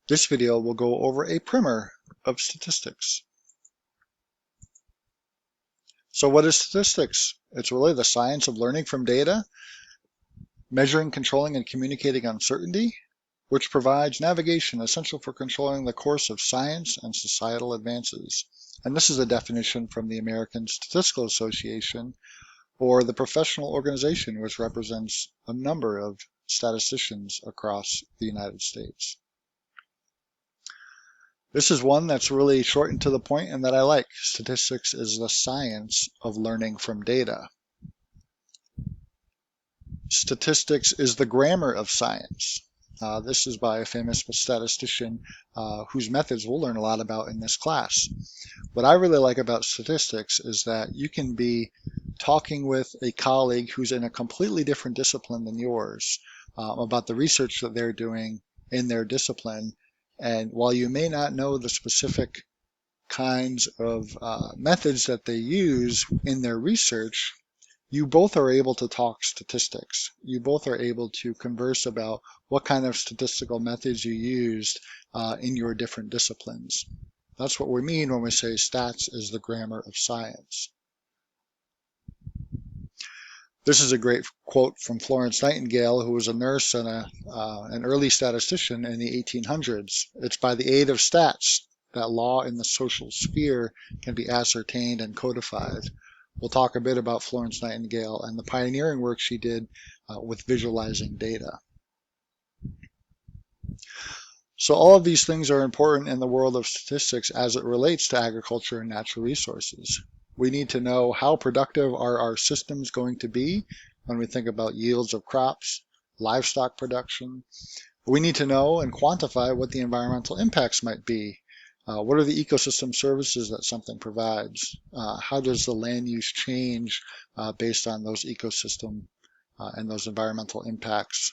This video will go over a primer of statistics. So what is statistics? It's really the science of learning from data, measuring, controlling, and communicating uncertainty, which provides navigation essential for controlling the course of science and societal advances. And this is a definition from the American Statistical Association, or the professional organization which represents a number of statisticians across the United States. This is one that's really short and to the point and that I like. Statistics is the science of learning from data. Statistics is the grammar of science. This is by a famous statistician whose methods we'll learn a lot about in this class. What I really like about statistics is that you can be talking with a colleague who's in a completely different discipline than yours about the research that they're doing in their discipline. And while you may not know the specific kinds of methods that they use in their research, you both are able to talk statistics. You both are able to converse about what kind of statistical methods you used in your different disciplines. That's what we mean when we say stats is the grammar of science. This is a great quote from Florence Nightingale, who was a nurse and an early statistician in the 1800s. It's by the aid of stats that law in the social sphere can be ascertained and codified. We'll talk a bit about Florence Nightingale and the pioneering work she did with visualizing data. So all of these things are important in the world of statistics as it relates to agriculture and natural resources. We need to know how productive are our systems going to be when we think about yields of crops, livestock production. We need to know and quantify what the environmental impacts might be. What are the ecosystem services that something provides? How does the land use change based on those ecosystem and those environmental impacts?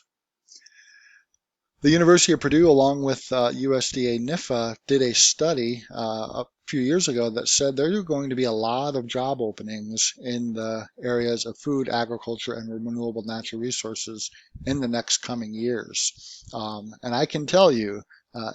The University of Purdue, along with USDA NIFA, did a study a few years ago that said there are going to be a lot of job openings in the areas of food, agriculture, and renewable natural resources in the next coming years. And I can tell you,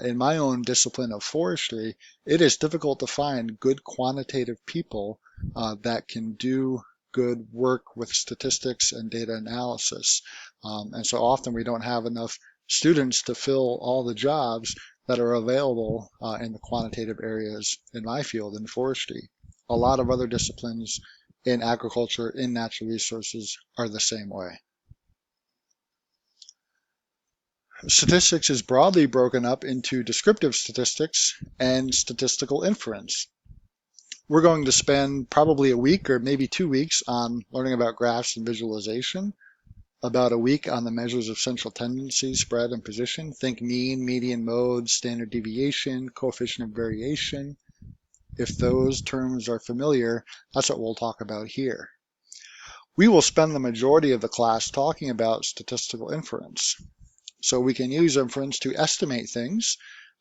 in my own discipline of forestry, it is difficult to find good quantitative people that can do good work with statistics and data analysis. And so often we don't have enough students to fill all the jobs that are available in the quantitative areas in my field in forestry. A lot of other disciplines in agriculture, in natural resources, are the same way. Statistics is broadly broken up into descriptive statistics and statistical inference. We're going to spend probably a week or maybe 2 weeks on learning about graphs and visualization, about a week on the measures of central tendency, spread, and position. Think mean, median, mode, standard deviation, coefficient of variation. If those terms are familiar, that's what we'll talk about here. We will spend the majority of the class talking about statistical inference. So we can use inference to estimate things,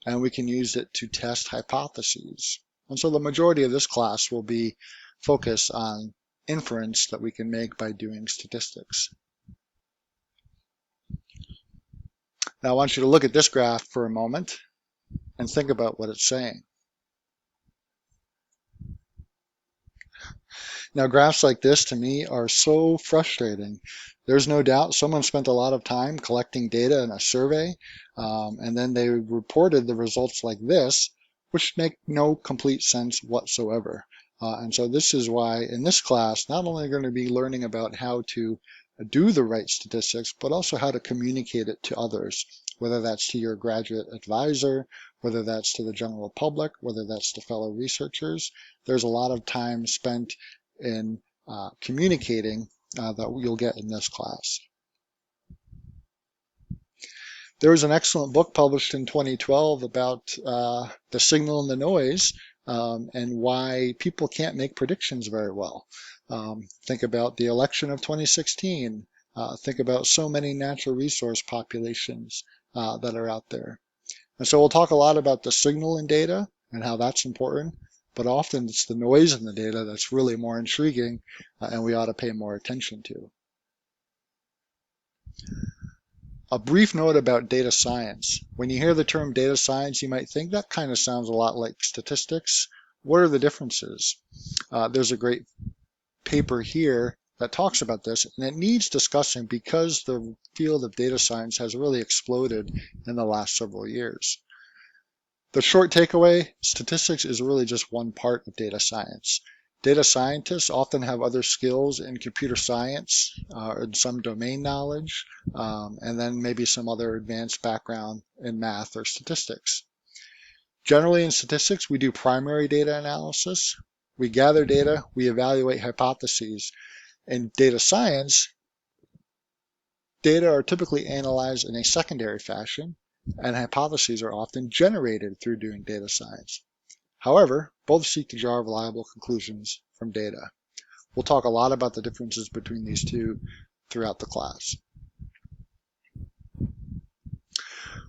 and we can use it to test hypotheses. And so the majority of this class will be focused on inference that we can make by doing statistics. Now I want you to look at this graph for a moment and think about what it's saying. Now graphs like this to me are so frustrating. There's no doubt someone spent a lot of time collecting data in a survey, and then they reported the results like this, which make no complete sense whatsoever. And so this is why in this class, not only are we going to be learning about how to do the right statistics, but also how to communicate it to others, whether that's to your graduate advisor, whether that's to the general public, whether that's to fellow researchers. There's a lot of time spent in communicating that you'll get in this class. There was an excellent book published in 2012 about the signal and the noise and why people can't make predictions very well. Think about the election of 2016. Think about so many natural resource populations that are out there. And so we'll talk a lot about the signal in data and how that's important, but often it's the noise in the data that's really more intriguing and we ought to pay more attention to. A brief note about data science. When you hear the term data science, you might think that kind of sounds a lot like statistics. What are the differences? There's a great paper here that talks about this, and it needs discussing because the field of data science has really exploded in the last several years. The short takeaway, statistics is really just one part of data science. Data scientists often have other skills in computer science and some domain knowledge, and then maybe some other advanced background in math or statistics. Generally in statistics, we do primary data analysis. We gather data, we evaluate hypotheses. In data science, data are typically analyzed in a secondary fashion, and hypotheses are often generated through doing data science. However, both seek to draw reliable conclusions from data. We'll talk a lot about the differences between these two throughout the class.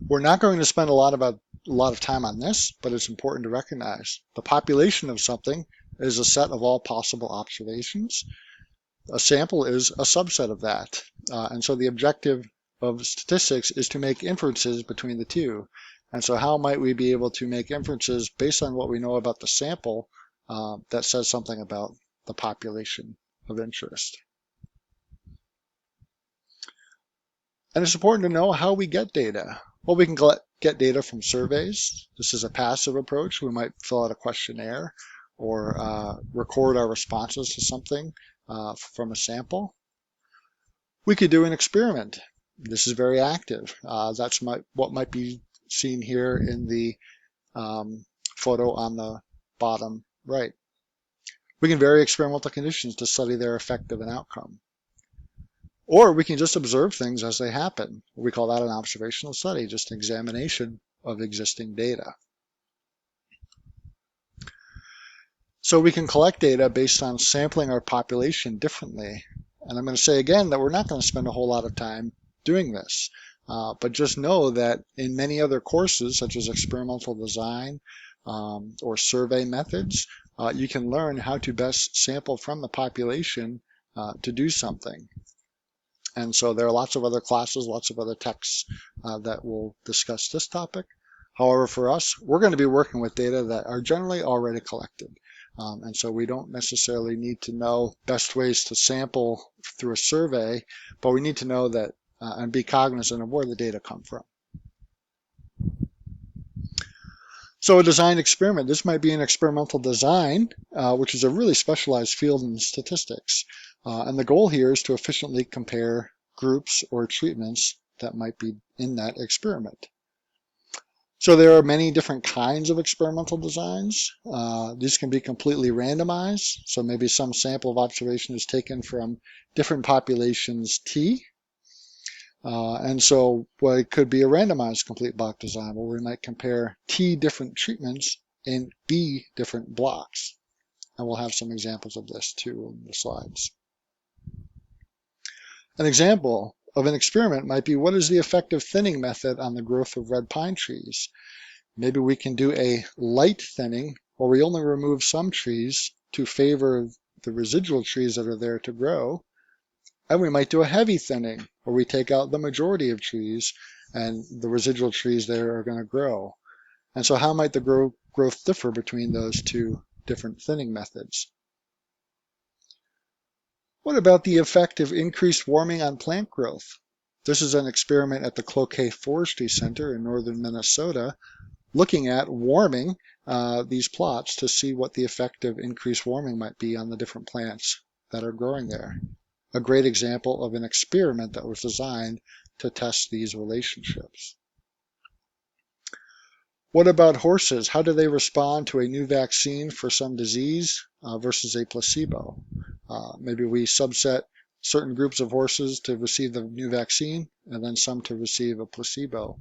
We're not going to spend a lot of time on this, but it's important to recognize the population of something is a set of all possible observations. A sample is a subset of that. And so the objective of statistics is to make inferences between the two. And so how might we be able to make inferences based on what we know about the sample that says something about the population of interest? And it's important to know how we get data. Well, we can get data from surveys. This is a passive approach. We might fill out a questionnaire or record our responses to something from a sample. We could do an experiment. This is very active. That's what might be seen here in the photo on the bottom right. We can vary experimental conditions to study their effect of an outcome. Or we can just observe things as they happen. We call that an observational study, just an examination of existing data. So we can collect data based on sampling our population differently. And I'm going to say again that we're not going to spend a whole lot of time doing this. But just know that in many other courses, such as experimental design or survey methods, you can learn how to best sample from the population to do something. And so there are lots of other classes, lots of other texts that will discuss this topic. However, for us, we're going to be working with data that are generally already collected. And so we don't necessarily need to know best ways to sample through a survey, but we need to know that and be cognizant of where the data come from. So a design experiment, this might be an experimental design, which is a really specialized field in statistics. And the goal here is to efficiently compare groups or treatments that might be in that experiment. So there are many different kinds of experimental designs. These can be completely randomized. So maybe some sample of observation is taken from different populations T. And so it could be a randomized complete block design where we might compare T different treatments in B different blocks. And we'll have some examples of this too in the slides. An example of an experiment might be, what is the effective thinning method on the growth of red pine trees? Maybe we can do a light thinning where we only remove some trees to favor the residual trees that are there to grow. And we might do a heavy thinning where we take out the majority of trees and the residual trees there are going to grow. And so how might the growth differ between those two different thinning methods? What about the effect of increased warming on plant growth? This is an experiment at the Cloquet Forestry Center in northern Minnesota, looking at warming these plots to see what the effect of increased warming might be on the different plants that are growing there. A great example of an experiment that was designed to test these relationships. What about horses? How do they respond to a new vaccine for some disease versus a placebo? Maybe we subset certain groups of horses to receive the new vaccine and then some to receive a placebo.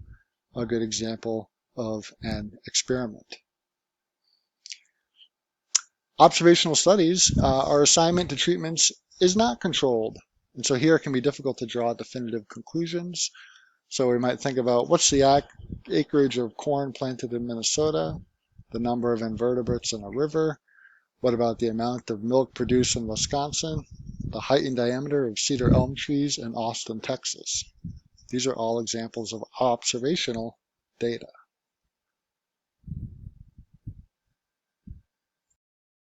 A good example of an experiment. Observational studies, our assignment to treatments is not controlled. And so here it can be difficult to draw definitive conclusions. So we might think about what's the acreage of corn planted in Minnesota, the number of invertebrates in a river, what about the amount of milk produced in Wisconsin, the height and diameter of cedar elm trees in Austin, Texas. These are all examples of observational data.